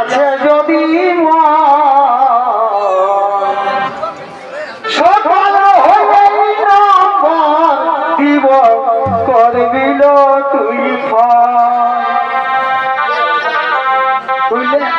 আছে যদি সকাল হয়ে নম্বর দিব করবিল তুই বুঝলে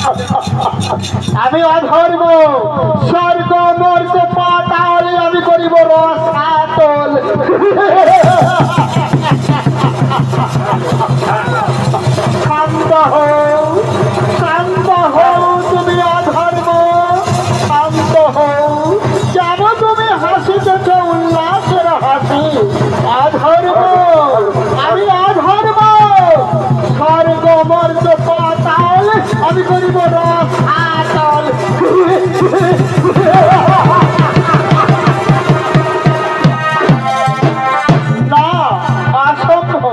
আমি অধর্ম স্বর্গ মর্তে পাতাল আমি করিব রসাতল শান্ত হও তুমি অধর্ম শান্ত হও কেন তুমি হাসিতেছ উল্লাসের হাসি অধর্ম আমি অধর্ম স্বর্গ মর্তে পাতাল আমি করিব রসাতল না অসম্ভব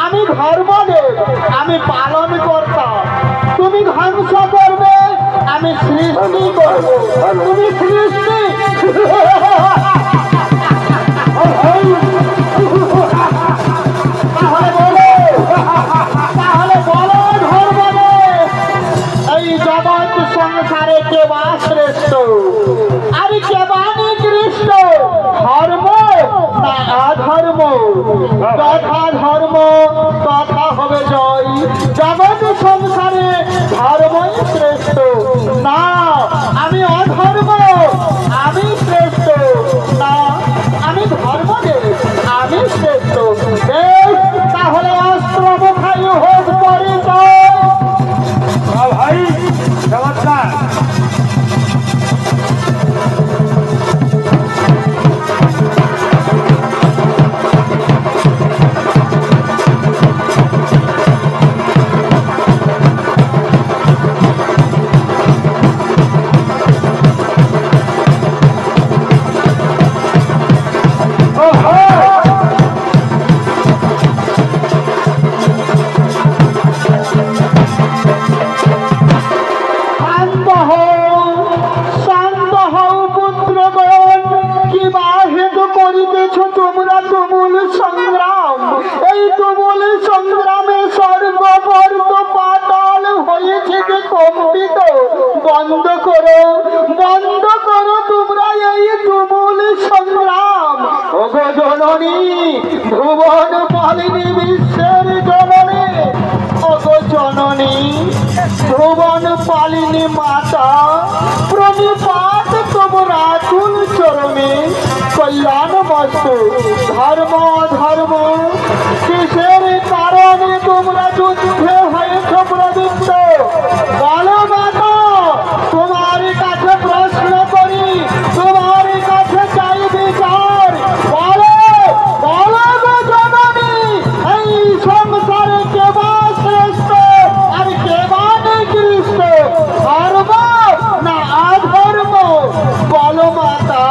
আমি ধর্মদেব আমি পালন করতাম তুমি ধ্বংস করবে আমি সৃষ্টি করব তুমি সৃষ্টি তাহলে বলো ধর্মদেব এই জগৎ সংসারে কে বা শ্রেষ্ঠ আর কে বা নিকৃষ্ট ধর্ম না অধর্ম তথা ধর্ম তথা হবে জয় জগৎ সংসারে ধর্মই শ্রেষ্ঠ না আমি অধর্ম আমি শ্রেষ্ঠ না আমি ধর্ম দেব আমি শ্রেষ্ঠ তাহলে অস্ত্র মুখাই হোক পরিচয় ভাই নমস্কার বন্ধ করো তোমরা এই তুমুল সংগ্রাম ওগো জননী ভুবন পালিনী বিশ্বের জননী ওগো জননী ভুবন পালিনী মাতা প্রণিপাত তোমরা তুল চরণে কল্যাণ বস্তু ধর্ম ধর্ম কিসের কারণে তোমরা যুদ্ধে হয়েছ প্রবৃত্ত বলো মাতা তোমার কাছে প্রশ্ন করি তোমার কাছে চাই বিচার বলো বলো গো জননী এই সংসারে কে বা শ্রেষ্ঠ আর কে বা নিকৃষ্ট ধর্ম না অধর্ম বলো মাতা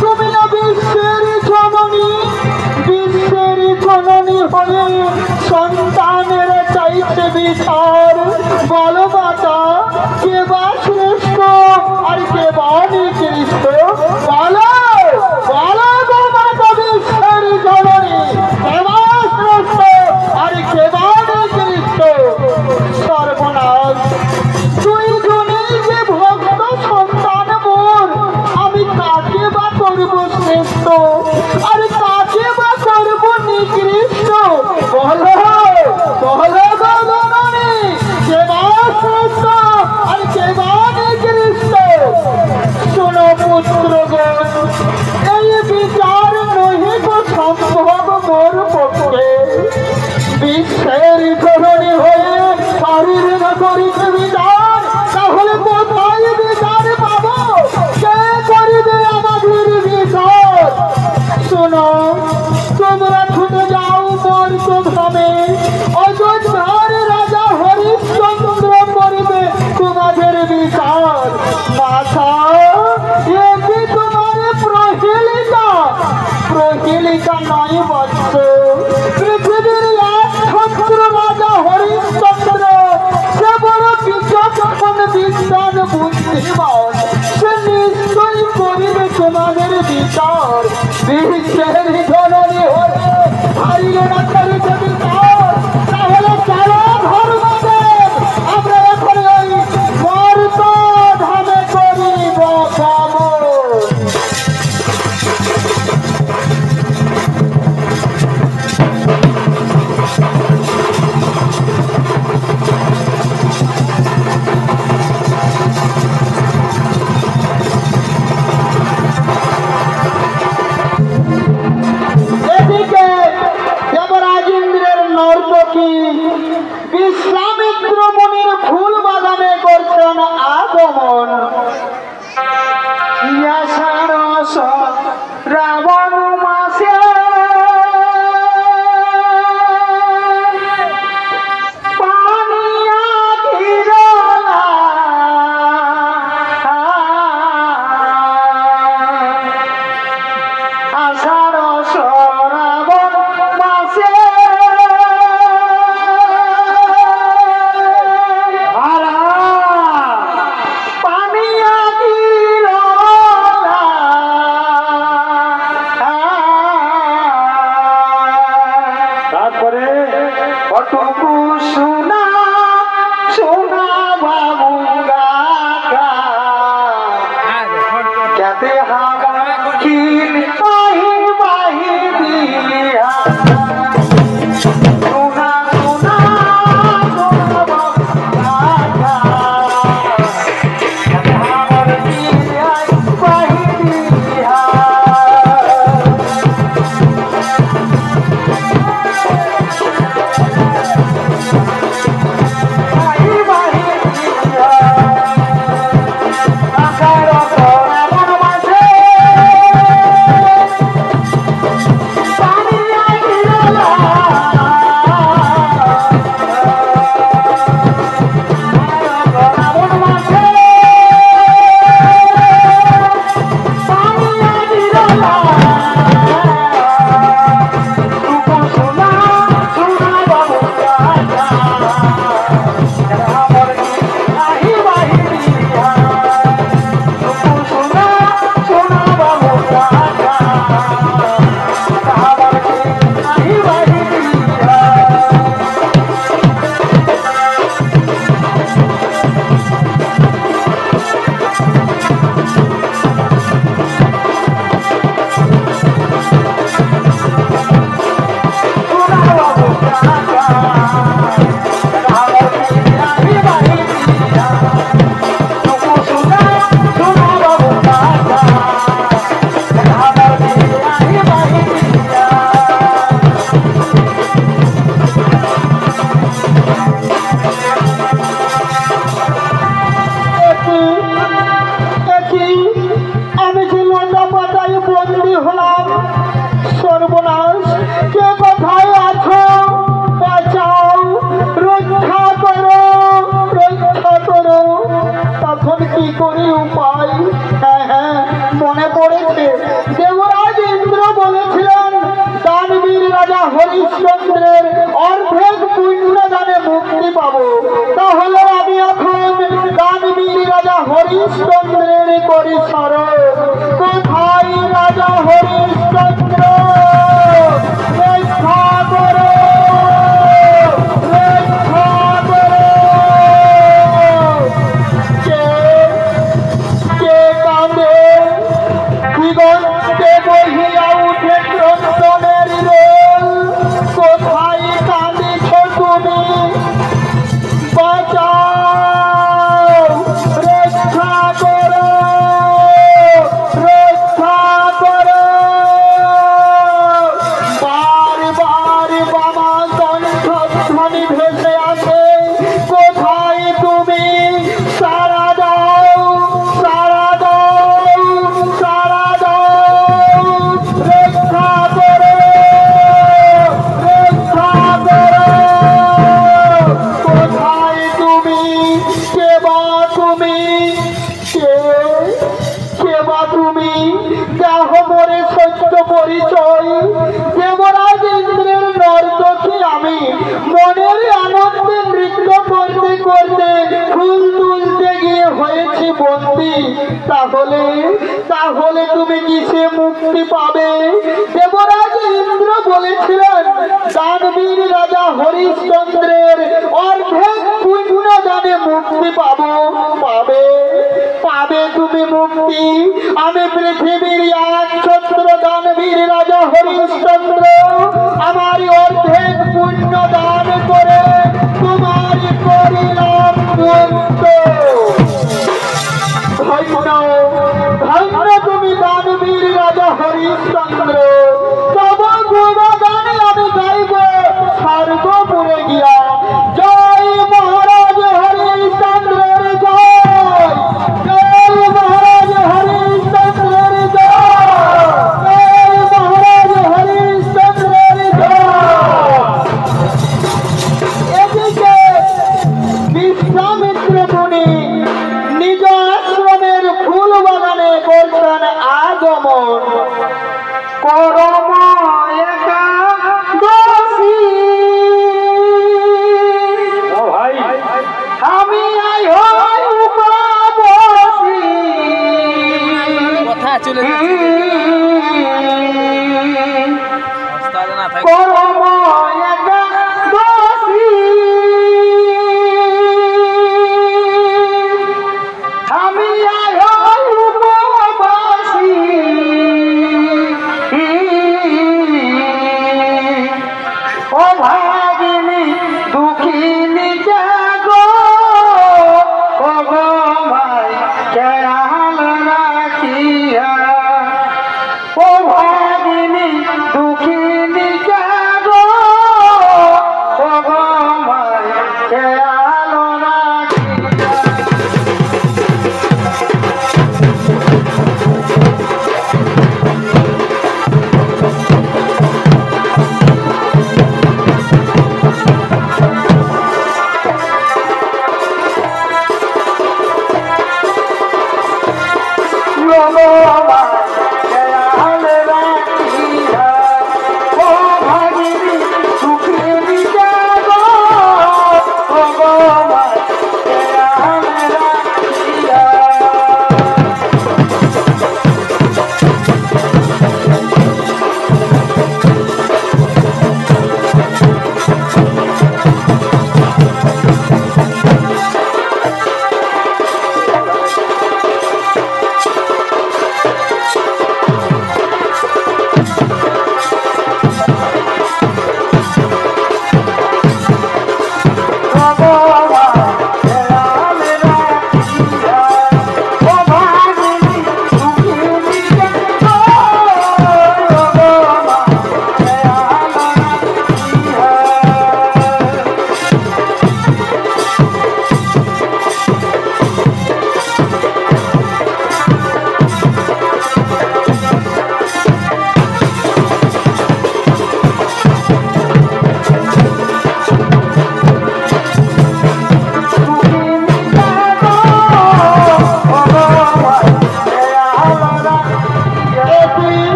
তুমি না বিশ্বের জননী হয়ে সন্তানের চাইতে বিচার বলো মাতা কে বা শ্রেষ্ঠ আর কে বা নিকৃষ্ট বলো বলো গো মাতা বিশ্বের জননী কে বা শ্রেষ্ঠ আর কে বা নিকৃষ্ট সর্বনাশ তুই জনেই যে ভক্ত সন্তান মোর আমি কাকে বা করবো শ্রেষ্ঠ আর কাকে বা করবো নিকৃষ্ট বলো বলো গো জননী কে বা শ্রেষ্ঠ আর কে বা নিকৃষ্ট শোনো পুত্রগণ এই বিচার নহি গো সম্ভব মোর পক্ষে বিশ্বের জননী হয়ে পারির না করিতে বিচার তাহলে কোথায় বিচার পাবো কে করিবে আমাদের বিচার শোনো তোমরা ছুটে যাও মোর ভ্রমে অযোধ্যার রাজা হরিশ্চন্দ্র করিবে তোমাদের বিচার মাথা এ কি তোমার প্রহেলিকা প্রহেলিকা নয় বৎস পৃথিবীর একমাত্র রাজা হরিশ্চন্দ্র সে বড় বিচক্ষণ বিদ্বান বুদ্ধিমান সে নিশ্চয়ই করিবে তোমাদের বিচার বিশ্বের জননী হয়ে হারিয়ে না করিতে বিচার তাহলে চলো ধর্মদেব আমরা এখন ওই মর্ত ধামে করিব গমন করে উপায়? হ্যাঁ হ্যাঁ, মনে পড়েছে। দেবরাজ ইন্দ্র বলেছিলেন দানবীর রাজা হরিশ্চন্দ্রের অর্ধেক পুণ্য দানে মুক্তি পাবো। তাহলে আমি এখন দানবীর রাজা হরিশ্চন্দ্রের করি স্মরণ। কোথায় রাজা হরিশ্চন্দ্র? রক্ষা করো, রক্ষা করো। কে কাঁদে? দিগন্তে বহিয়া উঠে ক্রন্দনের রোল। কোথায় কাঁদিছ তুমি? বাঁচাও, রক্ষা করো, রক্ষা করো। বারবার বামা কণ্ঠধ্বনি ভেসে আসে। কোথায় তুমি? সাড়া দাও, সাড়া দাও, সাড়া দাও। রক্ষা করো, রক্ষা করো। কোথায় তুমি? কে বা তুমি? কে বা তুমি? দেহ মরে সত্য পরিচয়। দেবরাজ ইন্দ্রের নর্তকী আমি, মনের আনন্দে নৃত্য করতে করতে ফুল তুলতে গিয়ে হয়েছি বন্দী। তাহলে তুমি কিসে মুক্তি পাবে? দেবরাজ ইন্দ্র বলেছিলেন দানবীর রাজা হরিশ্চন্দ্রের অর্ধেক পুণ্য দানে মুক্তি পাবো। পাবে তুমি মুক্তি। আমি পৃথিবীর একছত্র দানবীর রাজা হরিশ্চন্দ্র আমার অর্ধেক পুণ্য দান করে তোমার করিলাম মুক্ত। ধন্য ধন্য তুমি দানবীর রাজা হরিশ্চন্দ্র। তব গুণগানে আমি গাইব স্বর্গপুরে গিয়া। জয় মহারাজ হরিশ্চন্দ্রের জয়, জয় মহারাজ হরিশ্চন্দ্রের জয়, জয় মহারাজ হরিশ্চন্দ্রের জয়। এদিকে বিশ্বামিত্র মুনি নিজ আশ্রমের ফুল বাগানে করছেন আগমন।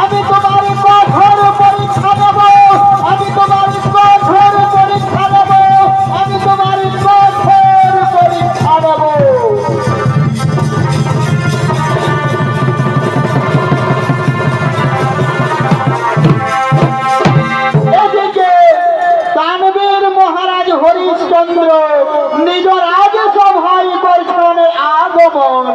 আমি তোমার কঠোর পরীক্ষা নেব, আমি তোমার কঠোর পরীক্ষা নেব, আমি তোমার কঠোর পরীক্ষা নেব। এদিকে দানবীর মহারাজ হরিশ্চন্দ্র নিজ রাজসভায় করছেন আগমন।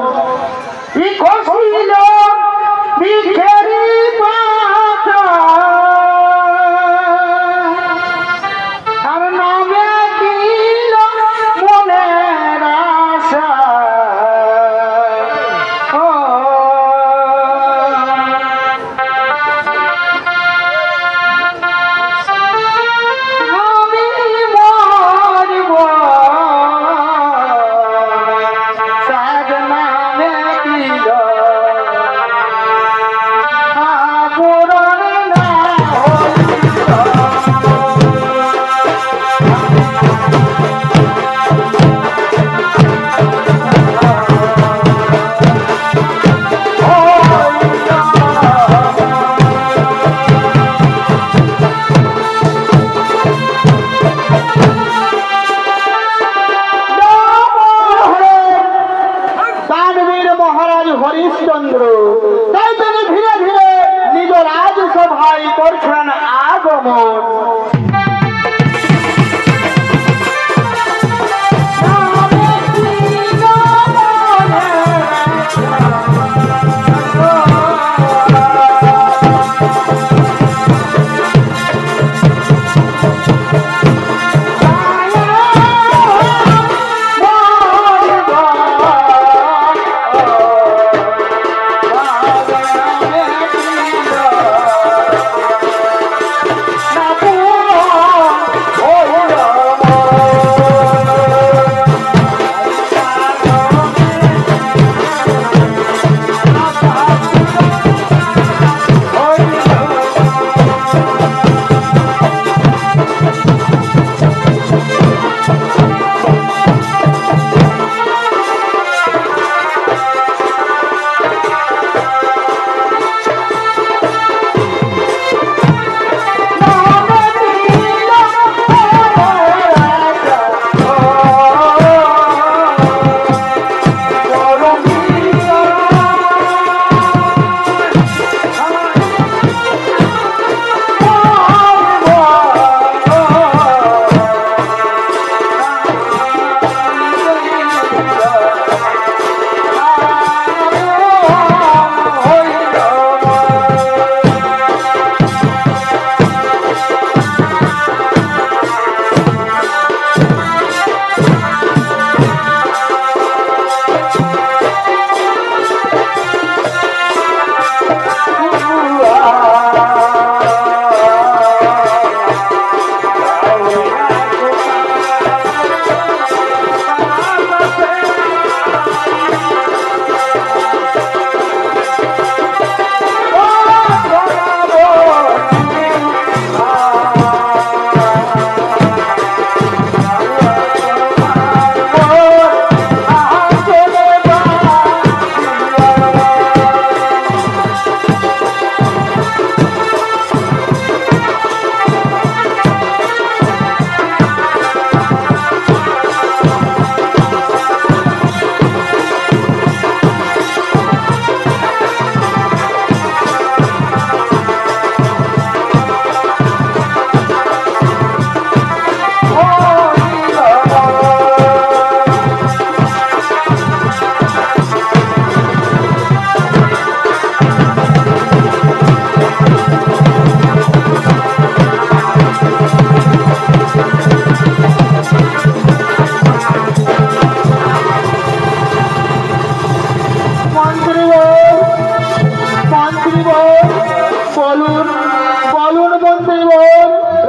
হরিশ্চন্দ্র তাই তিনি ধীরে ধীরে নিজ রাজসভায় করছেন আগমন।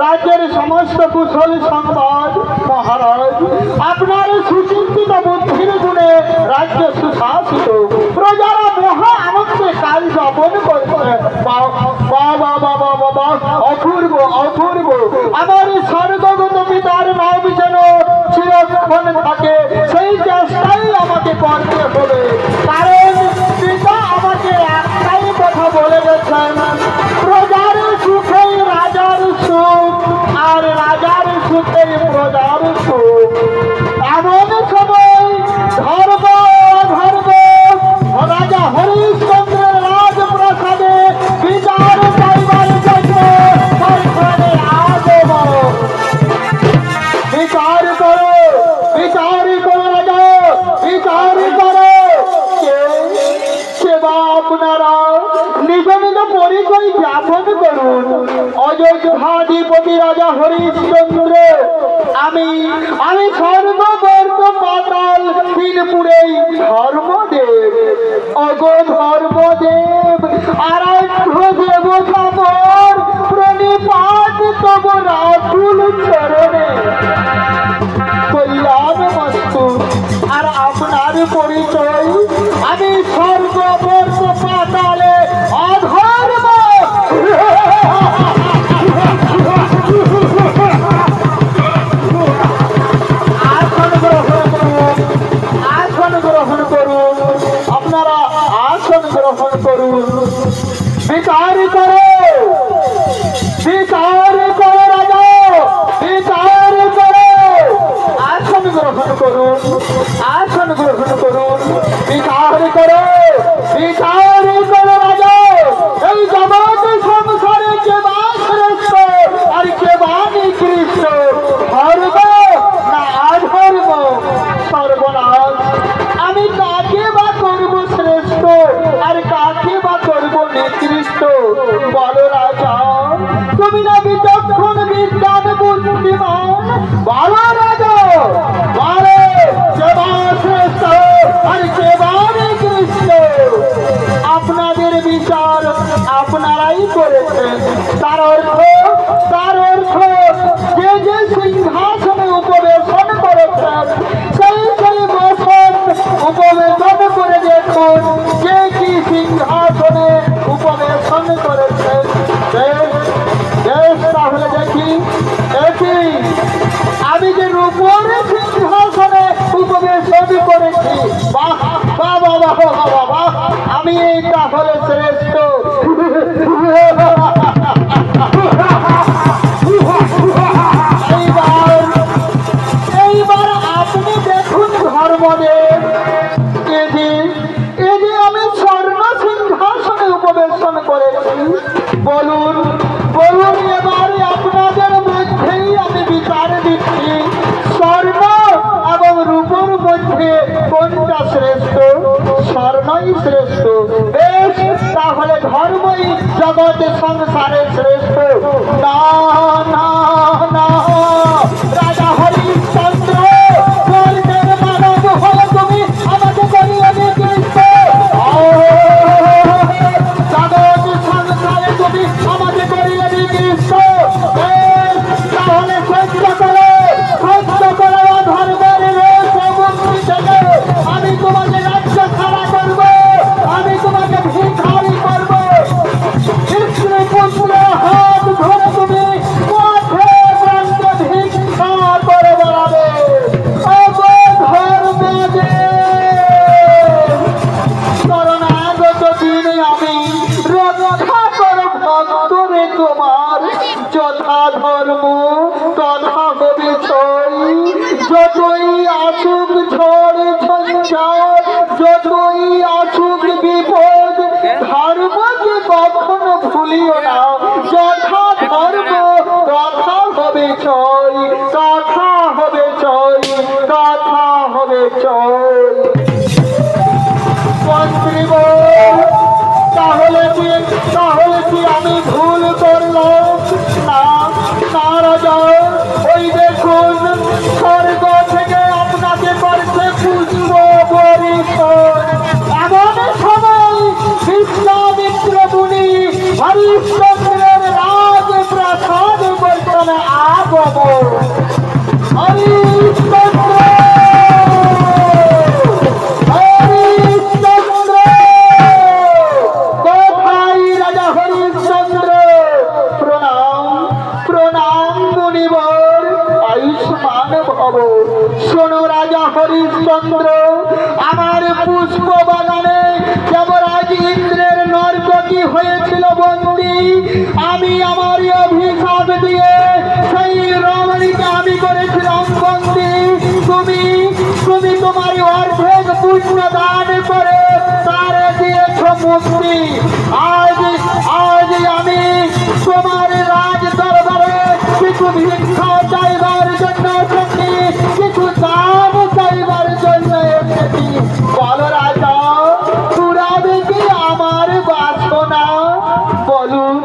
রাজ্যের সমস্ত কুশল সংবাদ মহারাজ, আপনার সুচিন্তিত বুদ্ধির গুণে রাজ্য সুশাসিত, প্রজারা মহা আনন্দে কাল যাপন করছে। অপূর্ব অপূর্ব। আমার স্বর্গগত পিতার নাম যেন চিরক্ষণ থাকে, সেই চেষ্টাই আমাকে করতে হবে। কারণ পিতা আমাকে একটাই কথা বলে করেছেন প্রজার সুখে রাজার সুখ আর রাজার সুখে প্রজার সুখ। এমন সময় ধর্ম ধর্ম রাজা হরিশ্চন্দ্রের রাজপ্রাসাদে বিচার চাইবার জন্য সরকারে আগমন। বিচার করো রাজা, বিচার করো। সেবা আপনারা নিজ নিজ পরিচয় জ্ঞাপন করুন। অযোধ্যাধিপতি রাজা হরিশ্চন্দ্র, আমি সর্ববর্গ পাতাল তিনপুরেই ধর্মদেব। অগো ধর্মদেব, আরাধ্য দেবতামর প্রণিপাত তব রাতুল চরণে। কল্যাণমস্তু। আর আপনার পরিচয়? আমি সর্ববর্গ পাতালে অধর্ম। আসন গ্রহণ করুন, আপনারা আসন গ্রহণ করুন। বিচার করো রাজা, বিচার করো। আসন গ্রহণ করুন, আসন গ্রহণ করুন। বিচার করো রাজা। এই জগৎ সংসারে কে বা শ্রেষ্ঠ আর কে বা নিকৃষ্ট, ধর্ম না অধর্ম? সর্বনাশ। আমি কাকে বা করব শ্রেষ্ঠ আর কাকে বা করব নিকৃষ্ট? বলো রাজা, তুমি না বিচক্ষণ বিজ্ঞান বুদ্ধিমান। বলো রাজা, বলো কে বা শ্রেষ্ঠ আর কে বা নিকৃষ্ট? আপনাদের বিচার আপনারাই করেছেন। তার অর্থ যে সিংহাসনে উপবেশন করেছেন সেই বসন উপবেশন করে দেখুন কে কি সিংহাসনে উপবেশন করেছেন। তাহলে দেখি আমি যে রূপর সিংহাসনে উপবেশন করেছি। বাহ বাহ বাহ বাহ বাহ, আমি এই তাহলে শ্রেষ্ঠ। এইবার আপনি দেখুন ধর্মদেব, এদি আমি স্বর্ণ সিংহাসনে উপবেশন করেছি। বলুন এবারে আপনাদের মধ্যেই আমি বিচার দিচ্ছি, স্বর্ণ এবং রূপর মধ্যে কোনটা শ্রেষ্ঠ? স্বর্ণই শ্রেষ্ঠ। বেশ, তাহলে ধর্মই জগতে সংসারে শ্রেষ্ঠ। না না না, রাজা হরিশ্চন্দ্র, স্বর্গের মানব হয়ে তুমি আমাকে করিয়ে নিকৃষ্ট। জগৎ সংসারে তুমি আমাকে করিয়ে নিকৃষ্ট। তাহলে সহ্য করো ধর্মের মুক্তি থেকে আমি তোমাকে রাজ্য ছাড়া করব, আমি তোমাকে ভিখারি করব। পুত্র হাত ধরে তুমি পথে প্রান্তে ভিক্ষা করে বেড়াবে। শরণাগত দিনে আমি রক্ষা করব ভক্তরে তোমার। যথা ধর্ম তথা হবে ছয়। যতই আসুক ঝড় ঝঞ্ঝাট, যতই আসুক বিপদ, ধর্মকে কখনো ভুলিও না। যথা ধর্ম তথা হবে ছয়, তথা হবে ছয়, তথা হবে ছয়। মন্ত্রীবর, তাহলে কি আমি ভুল করলাম? না রাজা, ওই দেখুন স্বর্গ থেকে আপনাকে করছে পুষ্প বরিশন। এমন সময় বিশ্বামিত্র মুনি হরিশ্চন্দ্রের রাজপ্রাসাদ বর্তমানে আগমন। শোনো রাজা হরিশ্চন্দ্র, আমার পুষ্প বাগানে দেবরাজ ইন্দ্রের নর্তকী হয়েছিল বন্দী, আমি আমার অভিশাপ দিয়ে সেই রমণীকে আমি করেছিলাম বন্দী। তুমি তুমি তোমার অর্ধেক পুণ্য দান করে তার দিয়েছ মুক্তি। আজ আজ আমি তোমার রাজ দরবারে কিছু ভিক্ষা চাইবার জন্য এসেছি, কিছু দান চাইবার জন্য এসেছি। বলো রাজা, পুরাবে কি আমার বাসনা? বলুন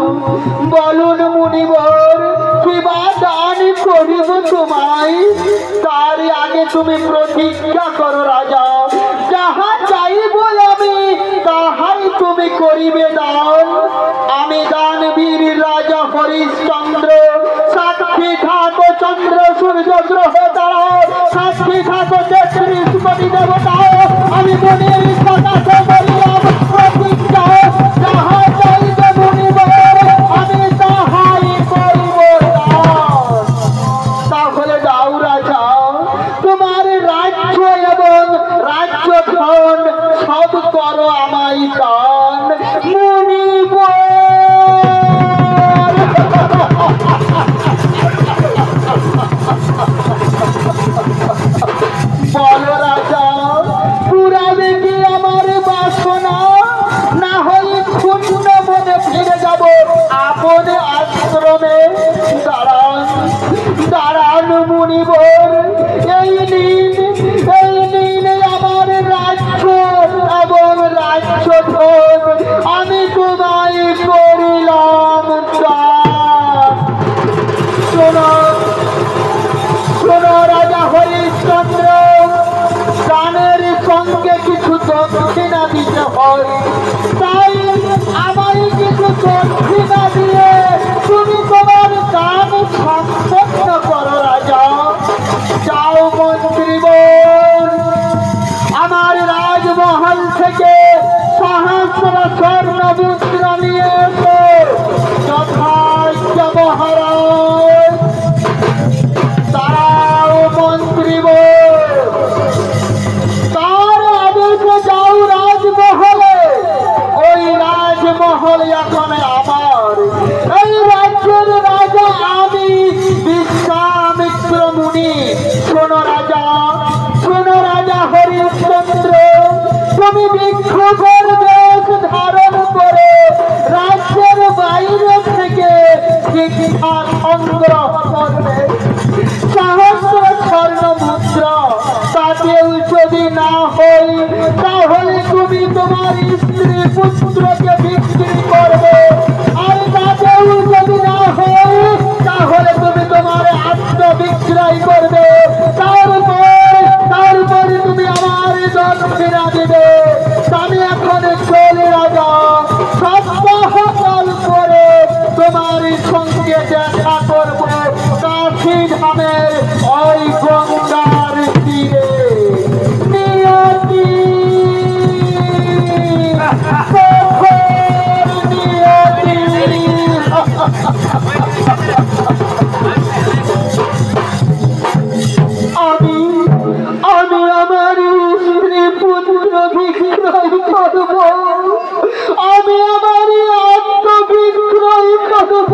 বলুন মুনিবর, কিবা দান করিব তোমায়? তার আগে তুমি প্রতিজ্ঞা করো রাজা, যাহা চাইব আমি তাহাই তুমি করিবে দান। আমি দানবীর রাজা হরিশ্চন্দ্র, সাক্ষী থাকো চন্দ্র সূর্য গ্রহ তারা, সাক্ষী থাকো ৩৩ কোটি দেবতা, আমি মনের সকাশে বলিলাম প্রতিজ্ঞা, যাহা চাইবে মুনিবর আমি তাহাই করিব দান। তাহলে যাও রাজা, তোমার রাজ্য এবং রাজ্য ধন সব করো আমায় দান। মুনিবর বলো রাজা, পুরাবে কি আমার বাসনা? না হয় ক্ষুণ্ণ মনে ফিরে যাব আপন আশ্রমে। দাঁড়ান দাঁড়ান মুনিবর, এই নিন আমার রাজ্য এবং রাজ্য ধন, আমি তোমায় করিলাম দান। শোনো শোনো রাজা হরিশ্চন্দ্র, দানের সঙ্গে কিছু দক্ষিণা দিতে হয়, তাই আমায় কিছু দক্ষিণা দিয়ে তুমি তোমার দান সম্পন্ন করো রাজা। যাও মন্ত্রীবর, আমার রাজমহল থেকে সহস্র স্বর্ণ মুদ্রা নিয়ে এসো। যথাজ্ঞা মহারাজ। তারাও মন্ত্রীবর, তার আদেশে যাও রাজমহলে। ওই রাজমহল এখন আমার, এই রাজ্যের রাজা আমি বিশ্বামিত্র মুনি। শোনো রাজা, শোনো রাজা হরিশ্চন্দ্র, তুমি ভিক্ষুকের বেশ ধারণ করে রাজ্যের বাইরে থেকে শিক্ষা সংগ্রহ করবে। সহস্র স্বর্ণ মুদ্রা তাতেও যদি না হই, তাহলে তুমি তোমার স্ত্রী পুত্রকে বিক্রি করবে। আর তাতেও যদি না হই, তাহলে তুমি তোমার আত্মবিক্রয় করবে। তারপরে তুমি আমার দক্ষিণা দিবে। আমি এখন চলে রাজা, সপ্তাহকাল পরে তোমার সঙ্গে দেখা করবো কাশী ধামের ওই গঙ্গার তীরে। নিয়তি আমি আমার স্ত্রী পুত্র বিক্রয় করব, আমি আমার আত্মবিক্রয় করব।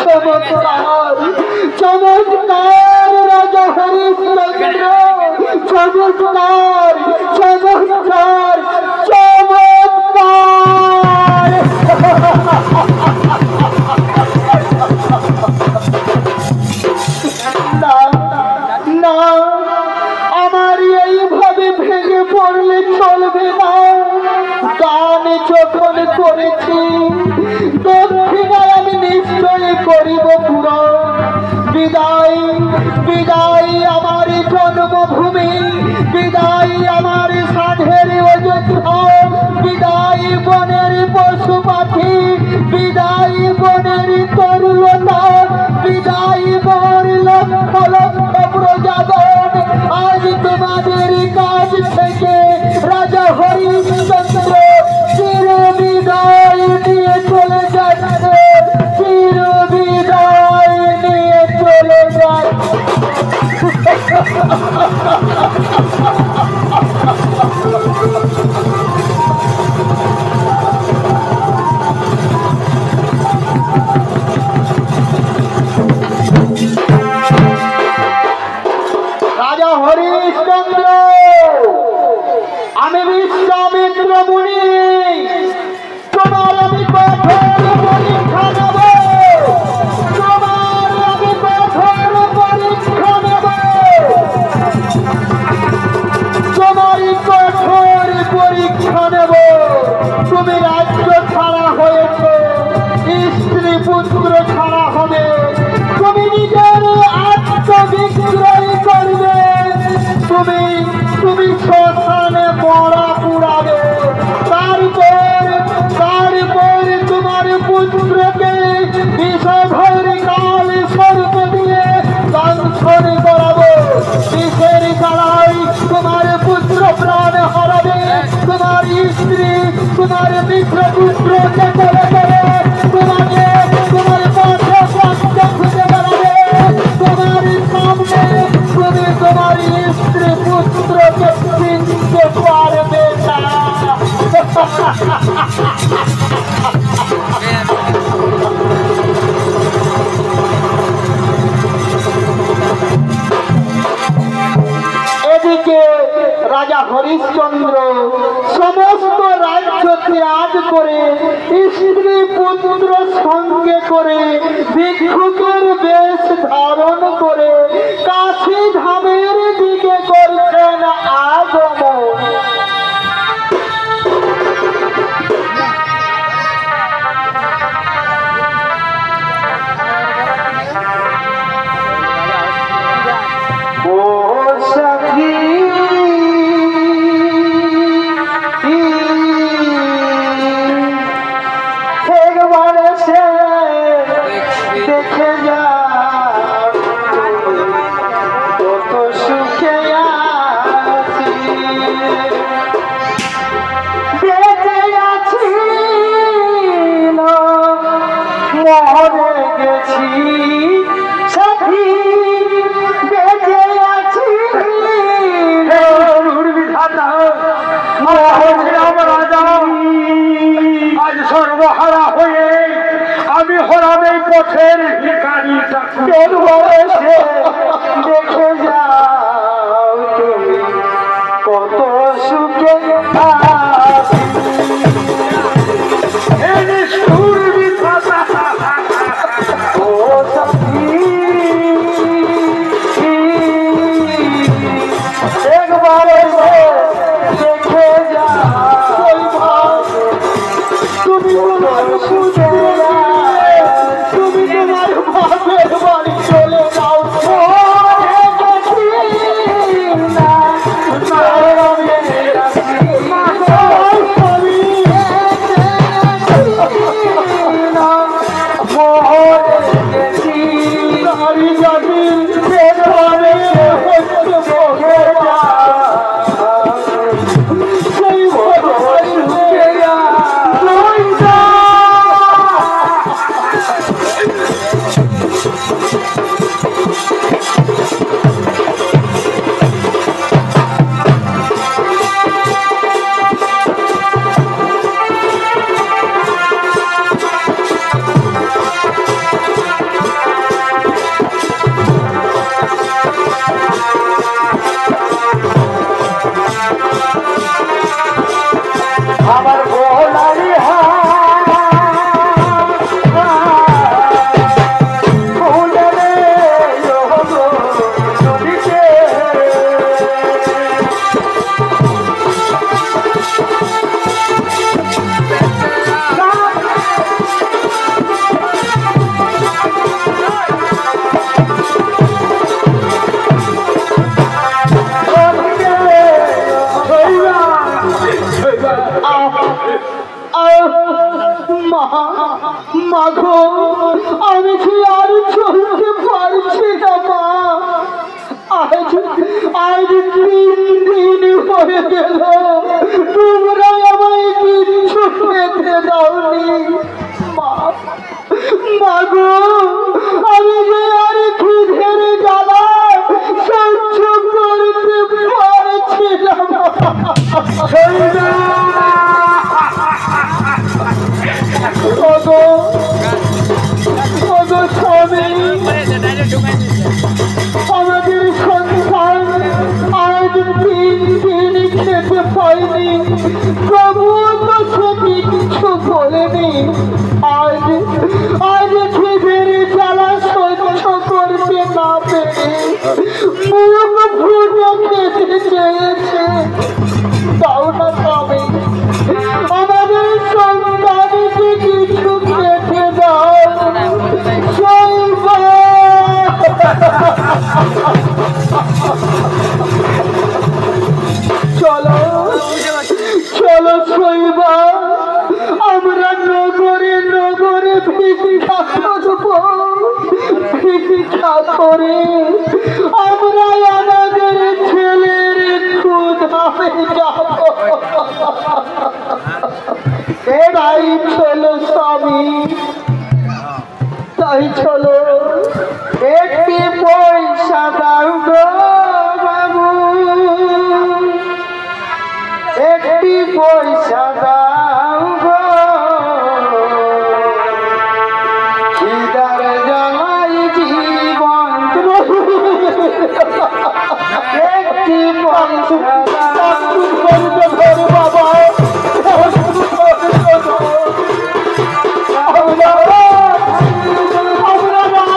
চমৎকার চমৎকার রাজা হরিশ্চন্দ্র, চমৎকার চমৎকার চমৎকার। না না, আমার এইভাবে ভেঙে পড়লে চলবে না। দান যখন করেছি, দক্ষিণায় আমি নিশ্চয়ই করিব পূরণ। বিদায় বিদায় আমার জন্মভূমি, বিদায় আমার সাধের অযোধ্যা, বিদায় বনের পশু পাখি, বিদায় বনের তরুলতা, বিদায় বর লক্ষ লক্ষ প্রজাগণ। আজ তোমাদের কাছ থেকে রাজা হরিশ্চন্দ্র চির বিদায় নিয়ে চলে যাচ্ছে, চির বিদায় নিয়ে চলে যাচ্ছে। পুত্রকে করে করে তোমাকে তোমার পথে পথে খুঁজে বেড়াবে, তোমার সামনে তুমি তোমার স্ত্রী পুত্রকে চিনতে পারবে না। এদিকে রাজা হরিশ্চন্দ্র সমস্ত রাজ্য ত্যাগ করে স্ত্রী পুত্র সঙ্গে করে ভিক্ষুকের বেশ ধারণ করে কাশী ধামের দিকে করছেন আগমন। সর্বহারা হয়ে আমি হলাম এই পথের ভিখারি। দেখে যাও তুমি কত সুখে ও সখী একবার দেখে যাও তুমি তোমার সুখে তুমি তোমার বাপের বাড়ি চলে যাও। আমার গোলারি মাগো আমি কি আর চলতে পারছি না মা। আজ 3 দিন হয়ে গেল তোমরা আমায় কিচ্ছু খেতে দাওনি মাগো। আমি যে আর খিদের জ্বালা সহ্য করতে পারছিলাম। আমাদের সন্তান আজ 3 দিন খেতে পাইনি, তবুও তো সে কিচ্ছু বলেনি। আজ খিদের জ্বালা সহ্য করতে না পেরে মুখ ফুটে খেতে চেয়েছে। তাও না তবে আমাদের সন্তানকে কিছু খেতে দাও। চলো চলো শৈবা, আমরা নগরে নগরে ভিক্ষা করবো। ভিক্ষা করে আমরা আমাদের ছেলের ক্ষুধায় যাব। তাই চলো একটি পয়সা দাও গো বাবু, একটি পয়সা দাও গো, খিদার জ্বালাই জীবন একটি পয়সা দাও বাবা। আমরা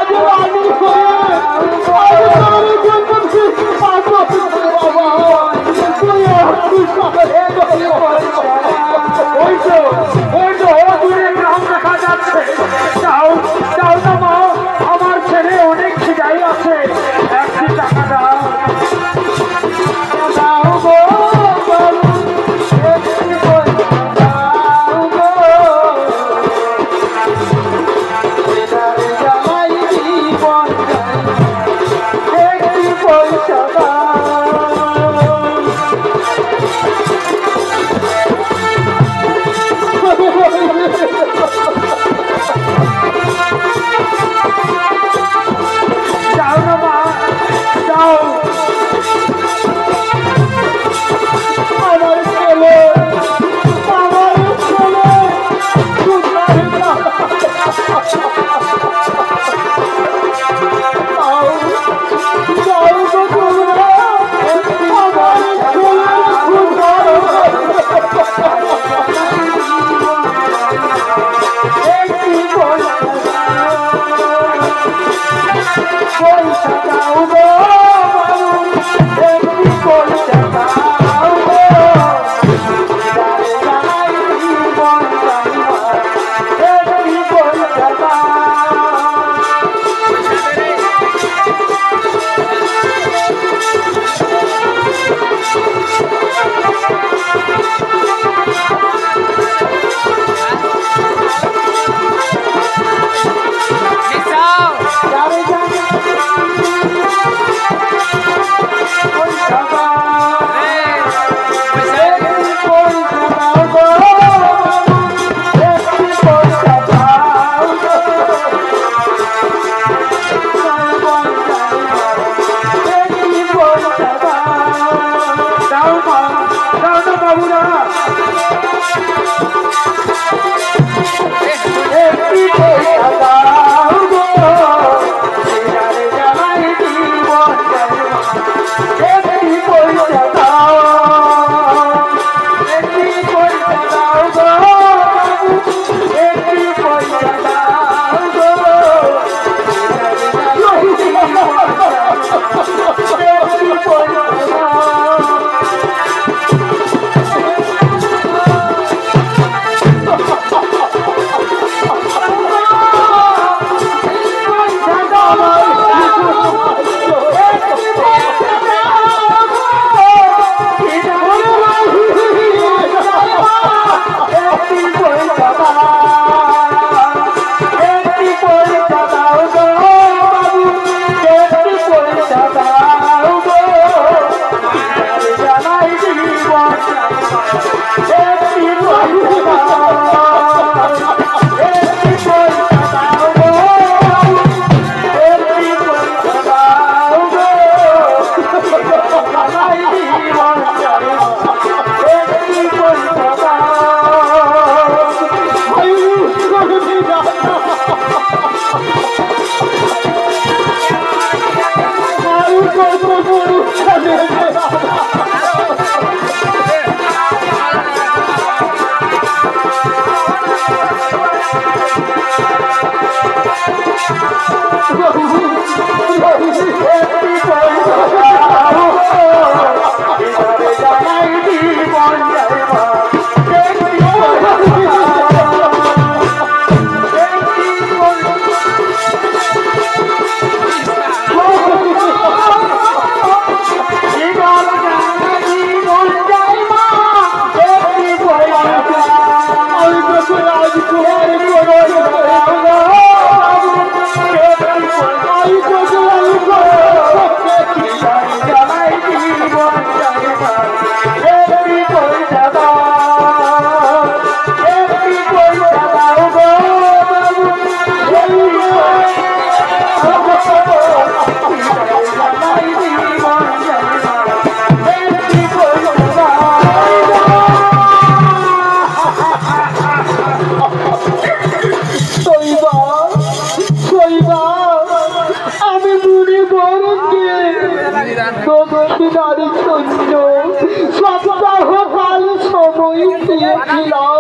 চেয়েছিলাম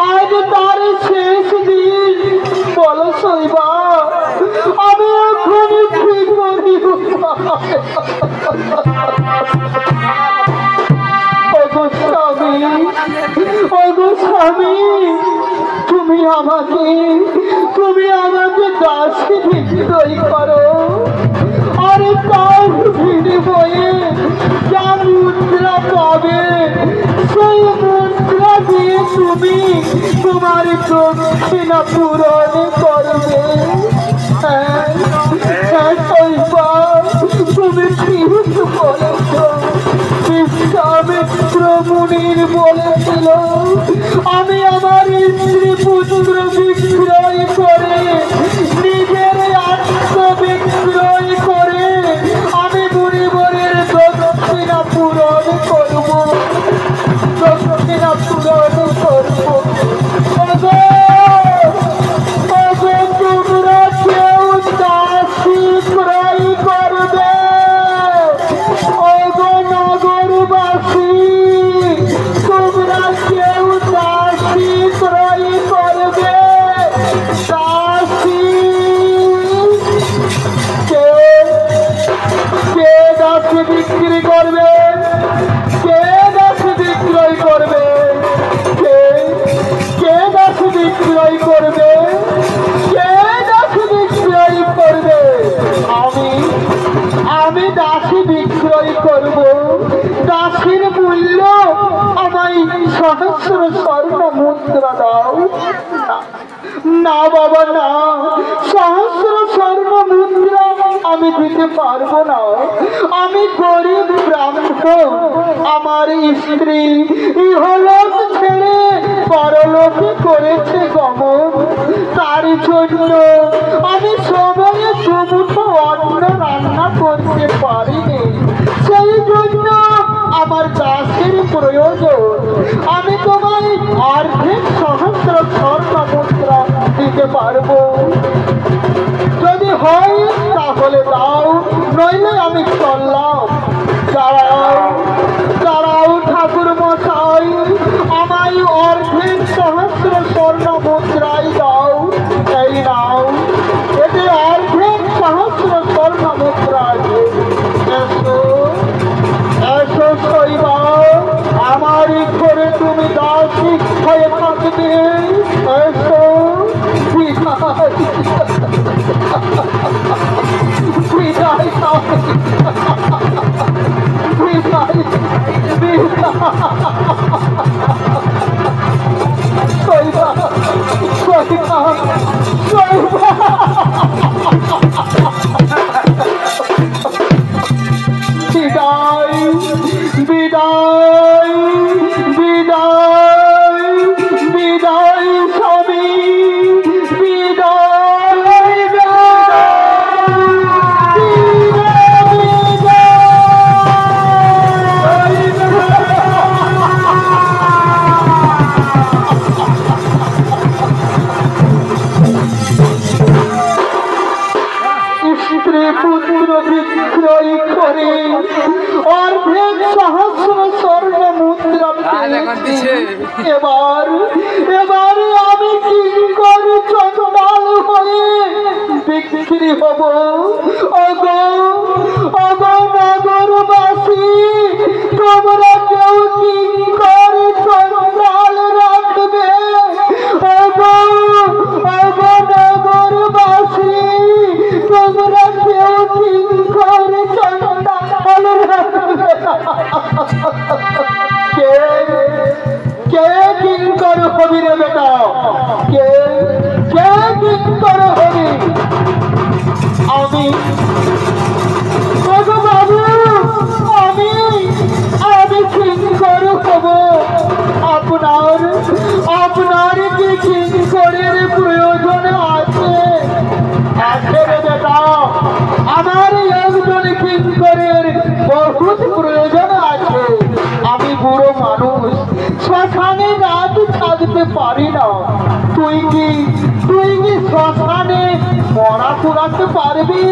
আজ তার শেষ দিন। বলো শৈবা, আমি এখন কি করি? ওগো স্বামী, ওগো স্বামী, তুমি আমাকে দাসী বিক্রয় করো, আর তার বিনিময়ে যা মুদ্রা পাবে সেই মুদ্রা দিয়ে তুমি তোমার দক্ষিণা পূরণ করবে। হ্যাঁ, তুমি ঠিক বলেছ। বিশ্বামিত্র মুনির বলেছিল আমি আমার স্ত্রী পুত্র বিক্রয় করে, নিজের আত্ম বিক্রয় করে আমি মুনিবরের দক্ষিণা পূরণ করব, দক্ষিণা পূরণ করব। তোমরা কেউ দাসী ক্রয় করবে? ওগো নগরবাসী, তোমরা কেউ দাসী ক্রয় করবে? দাসী কে দাসী বিক্রি করবে? কে দাসী বিক্রয় করবে? কে দাসী বিক্রয় করবে? কে দাসী বিক্রয় করবে? আমি দাসী বিক্রয় করব। দাসীর মূল্য আমায় সহস্র স্বর্ণ মুদ্রা দাও। না বাবা না, সহস্র স্বর্ণ মুদ্রা আমি দিতে পারবো না। আমি গরিব ব্রাহ্মণ, আমার স্ত্রী ইহলোক ছেড়ে পরলোকে করেছে গমন। তার জন্য আমি সময়ে দুমুঠো অন্ন রান্না করতে পারিনি, সেই জন্য আমার দাসের প্রয়োজন। আমি তোমায় অর্ধেক সহস্র স্বর্ণ মুদ্রা দিতে পারবো। যদি হয় তাহলে দাও, নইলে আমি চললাম। দাঁড়াও ঠাকুর মশাই, আমায় অর্ধেক সহস্র স্বর্ণ মুদ্রাই দাও। এই নাও, এতে অর্ধেক সহস্র স্বর্ণ মুদ্রা আছে। এসো শৈবা, আমার ঘরে তুমি দাসী হয়ে থাকবে। এসো বিদায়, বিদায়, বিদায়, শৈবা, শৈবা, শৈবা। বিদায়, বিদায়, বিদায়, বিদায় স্বামী, বিদায়, স্ত্রী পুত্র বিক্রয় করে অর্ধেক সহস্র স্বর্ণ মুদ্রা পেয়েছি। এবার আমি কি করে চন্ডাল হয়ে বিক্রি হব? ওগো নগরবাসী, তোমরা কেউ কি করে চন্ডাল রাখবে? ওগো নগরবাসী, তোমরা কেউ কি করে চন্ডাল রাখবে? কে কিঙ্কর হবি রে বেটা? কে কিঙ্কর হবি? আমি বাবু, আমি কিঙ্কর হব। আপনার কি কিঙ্করের প্রয়োজন আছে? রে বেটা, আমার একজন কিঙ্করের বহুত প্রয়োজন আছে। আমি বুড়ো মানুষ, শ্মশানে রাত থাকতে পারি না। তুই কি শ্মশানে মরা পুরাতে পারবি?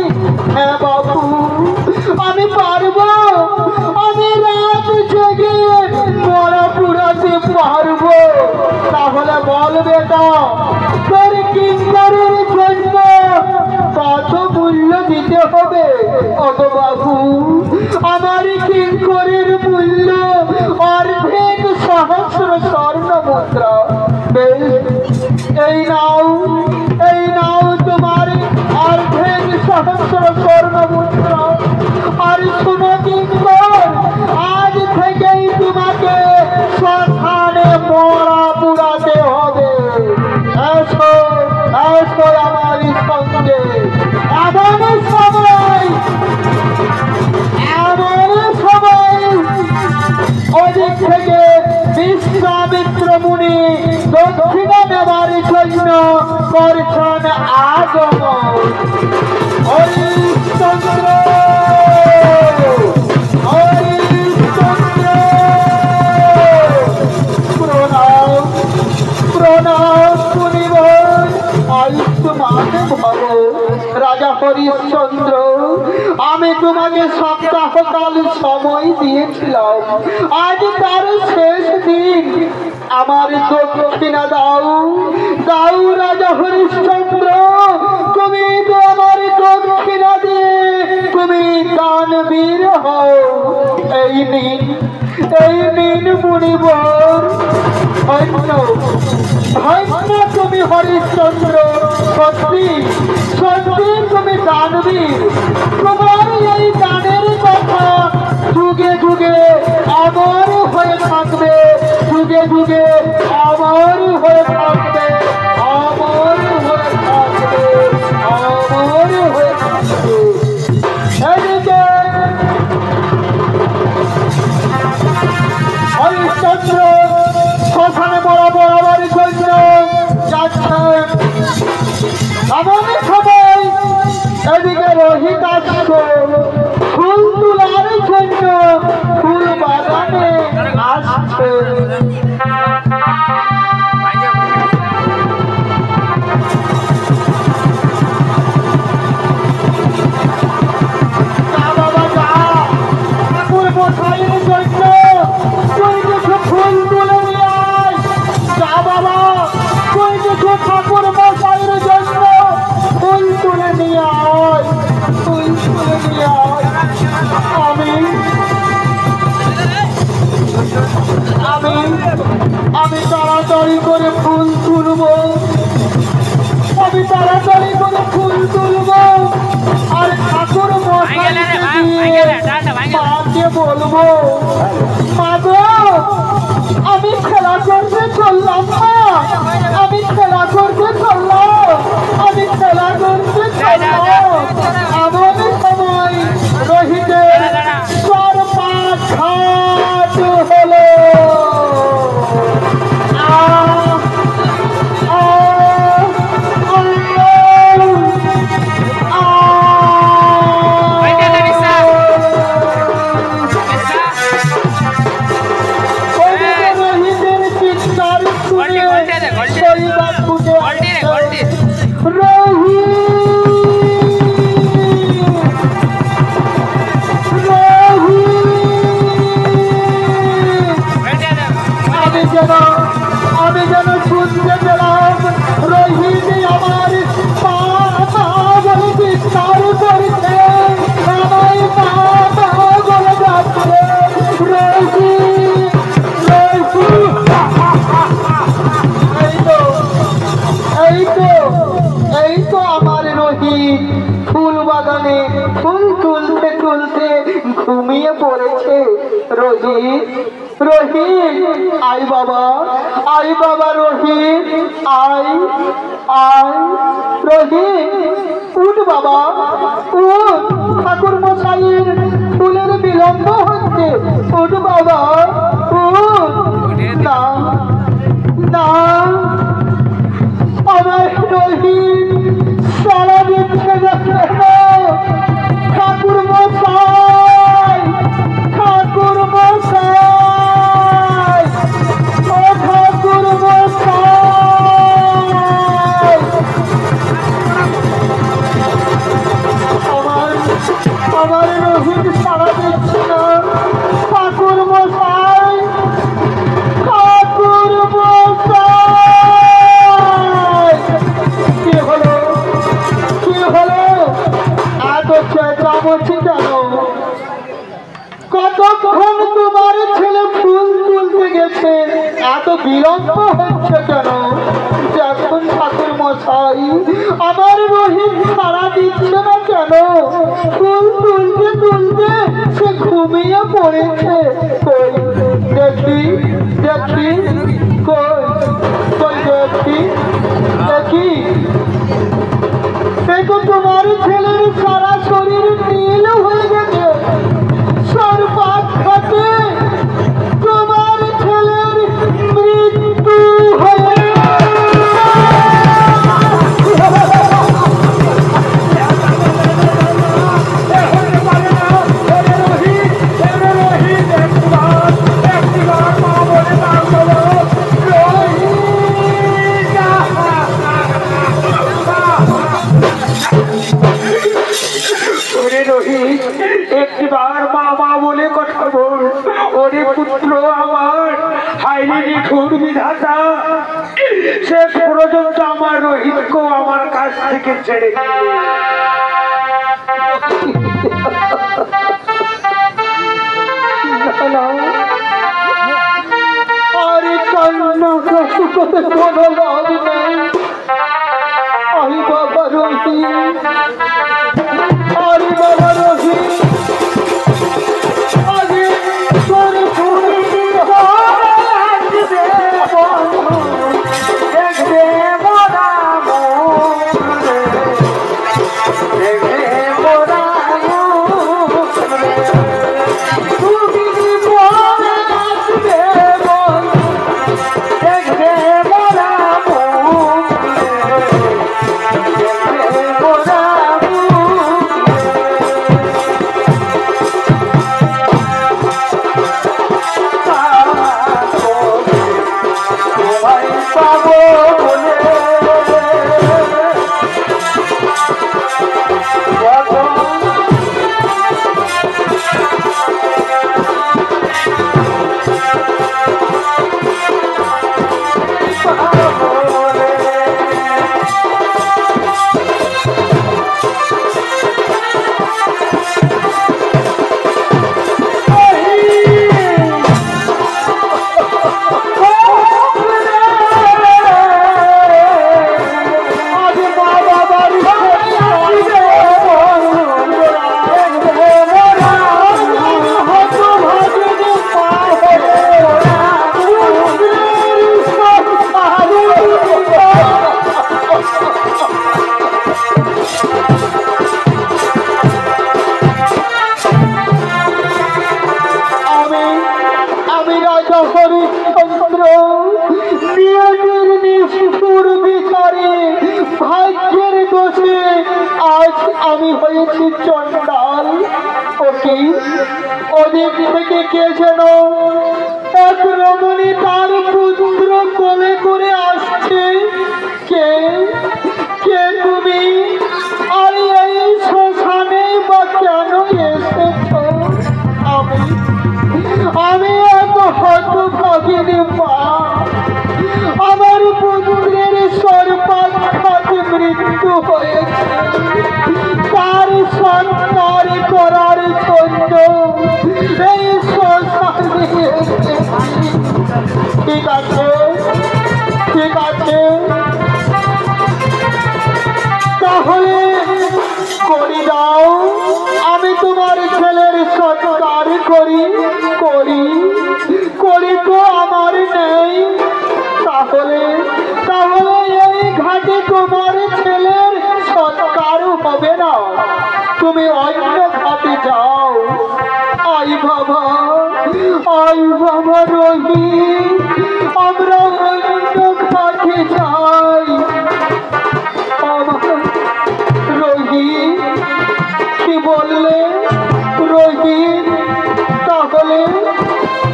হ্যাঁ বাবু, আমি পারবো। আমি রাত জেগে মরা পুরা তোর কিঙ্করের জন্য কত মূল্য দিতে হবে ওগো বাবু। আমার কিঙ্করের মূল্য অর্ধেক সহস্র স্বর্ণ মুদ্রা। এই নাও তোমার অর্ধেক সহস্র স্বর্ণ মুদ্রা। আর শুনো কিঙ্কর, আজ থেকেই তোমাকে শ্মশানে মরা পুরাতে হবে। এসো এসো আমার সঙ্গে। এমন সময় ওদিক থেকে বিশ্বামিত্র মুনি দক্ষিণা নেবার জন্য করছেন আগমন। হরিশ্চন্দ্র হরিশ্চন্দ্র প্রণাম প্রণাম মুনিবর, আয়ুষ্মান ভব। রাজা হরিশ্চন্দ্র, আমি তোমাকে সপ্তাহকাল সময় দিয়েছিলাম, আজ তার শেষ দিন। আমার দক্ষিণা দাও দাও রাজা হরিশ্চন্দ্র। তুমি তো আমার দক্ষিণা দিয়ে তুমি দানবীর হও। এই নিন মুনিবর। ধন্য ধন্য তুমি হরিশ্চন্দ্র, সত্যি সত্যি তুমি দানবীর। তোমার এই দানের কথা যুগে যুগে অমর হয়ে থাকবে, যুগে যুগে অমর হয়ে থাকবে, অমর হয়ে থাকবে, অমর হয়ে থাকবে। এদিকে হরিশ্চন্দ্র শ্মশানে বরাবর জন্য যাচ্ছেন। এমন সময় এদিকে রোহিত আসছে ফুল তোলার জন্য, ফুল বাগানে আসছে। আমি তাড়াতাড়ি করে ফুল তুলবো, আমি তাড়াতাড়ি করে ফুল তুলবো। আর ঠাকুর মাকে বলবো, মা গো আমি খেলা করতে চললাম না, আমি খেলা করতে চললাম, আমি খেলা করতে চললাম। এমন সময় রোহিতের সর্বাঘাত হলো। আমি যেন শুনতে পেলাম রোহিত আমার পা বলে চিৎকার করছে, আমার পা বলে যাচ্ছে এই তো আমার রোহিত ফুল বাগানে ফুল তুলতে তুলতে ঘুমিয়ে পড়েছে। রোহিত রোহিত আই বাবা রোহিত আই আই রোহিত উঠ বাবা উঠ, ঠাকুর মশাইয়ের ফুলের বিলম্ব হচ্ছে, উঠ বাবা উঠ। না না আমার রোহিত সারা দিচ্ছে যাচ্ছে না। ঠাকুর মশাই ঠাকুর মশাই ও ঠাকুর মশাই, আমার রোহিত সারা দিচ্ছে না। ঠাকুর মশাই ঠাকুর মশাই মশাই, আমার রহিম সারা দিচ্ছে না কেন? ফুল তুলতে তুলতে সে ঘুমিয়ে পড়েছে। কই দেখি দেখি, কই কই দেখি দেখি, দেখো তোমার ছেলের সারা শরীর নীল হয়ে গেছে। সর্বাত খাতে তোমার ছেলের মৃত্যু হয়ে একটিবার মা মা বলে কথা বল। ওরে পুত্র আমার, হাইরে নিঠুর বিধাতা, শেষ পর্যন্ত আমার রোহিতকেও আমার কাছ থেকে ছেড়ে দিলে। আরে কান্না কাশু করে কোনো লাভ নেই। আরে বাবা রহিম, আরে বাবা রহিম, আরে তোর হরিশ্চন্দ্র নিয়তির নিষ্ঠুর বিচারে ভাগ্যের দোষে আজ আমি হয়েছি চণ্ডাল। ওকে ওদিক থেকে কে যেন এক রমণী তার পুত্র কোলে করে আসছে। কে কে তুমি? আর এই শ্মশানে বা কেন এসেছ? আমি এক হতভাগিনী মা, আমার পুত্রের সর্বাঘাতে মৃত্যু হয়েছে। তার সন্তান করার জন্য এই শ্মশানে এসেছি। ঠিক আছে ঠিক আছে, তাহলে করি দাও, আমি তোমার ছেলের সৎকার করি করি করি তো আমার নেই। তাহলে তাহলে এই ঘাটে তোমার ছেলের সৎকার হবে না, তুমি অন্য ঘাটে যাও। আই বাবা রহি, আমরা অন্য ঘাটে যাই। রহি কি বললে? রহি তাহলে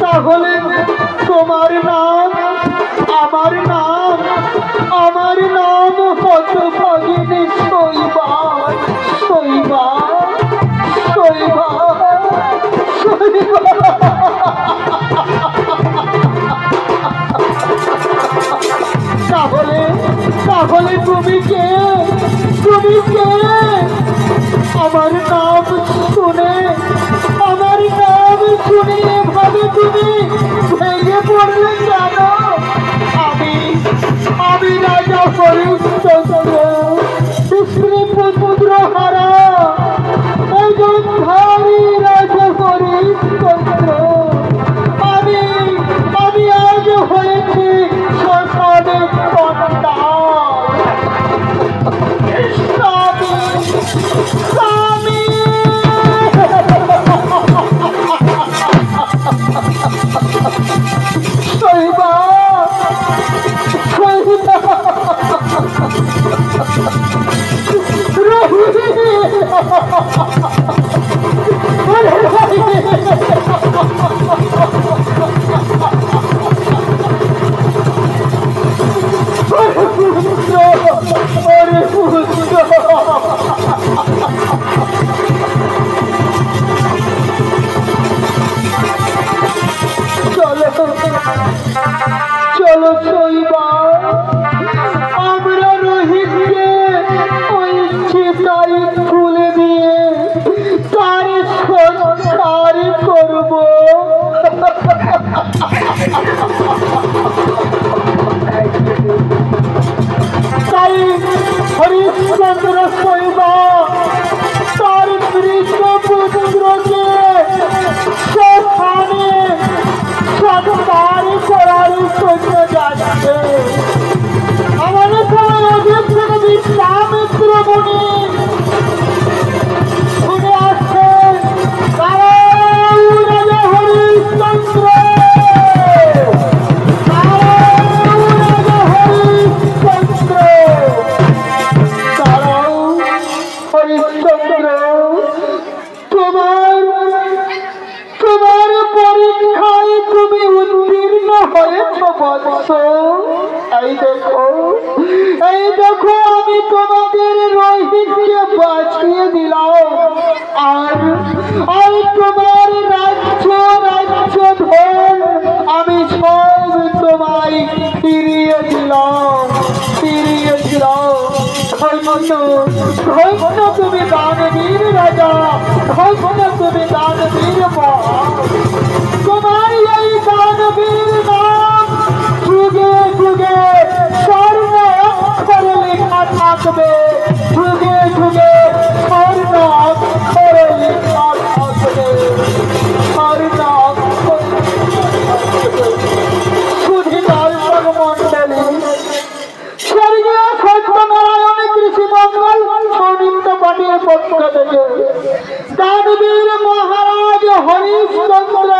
তাহলে তোমার নাম আমার নাম আমার নাম হতভাগিনী শৈবা শৈবা শৈবা শৈবা। তাহলে তাহলে তুমি কে? তুমি কে? আমার নাম শুনে এভাবে তুমি ভেঙে পড়লে কেন? আমি রাজা হরিশ্চন্দ্র। চলো শৈবার আমরা রোহিতকে ওই চিতাই খুলে দিয়ে তার সংস্কার করব। তাই হরিশ্চন্দ্র শৈবার তার বৃদ্ধ পুত্রকে সেখানে সংস্কার করার জন্য যাচ্ছে। আমাদের সময় অধিক থেকে বিশ্বামিত্র মুনি শুনে আসছেন রাজা হরিশ্চন্দ্র হরিশ্চন্দ্র তোমার পরীক্ষায় তুমি উত্তীর্ণ হয়েছ বৎস। এই দেখো আমি তোমাদের রোহিতকে বাঁচিয়ে দিলাম আর তোমার রাজ্য ধন আমি সব তোমায় ফিরিয়ে দিলাম। ধন্য তুমি দানবীর রাজা, ধন্য তুমি দানবীর মা। তোমার এই দানবীর নাম যুগে যুগে স্বর্ণ অক্ষরে লেখা থাকবে, যুগে যুগে স্বর্ণ অক্ষরে লেখা থাকবে, স্বর্ণ অক্ষরে। শুধু দর্শক মন্ডলী, স্বর্গীয় সত্যনারায়ণ কৃষি মঙ্গল সৌনিত্য পাটির পক্ষ থেকে দানবীর মহারাজ হরিশ্চন্দ্র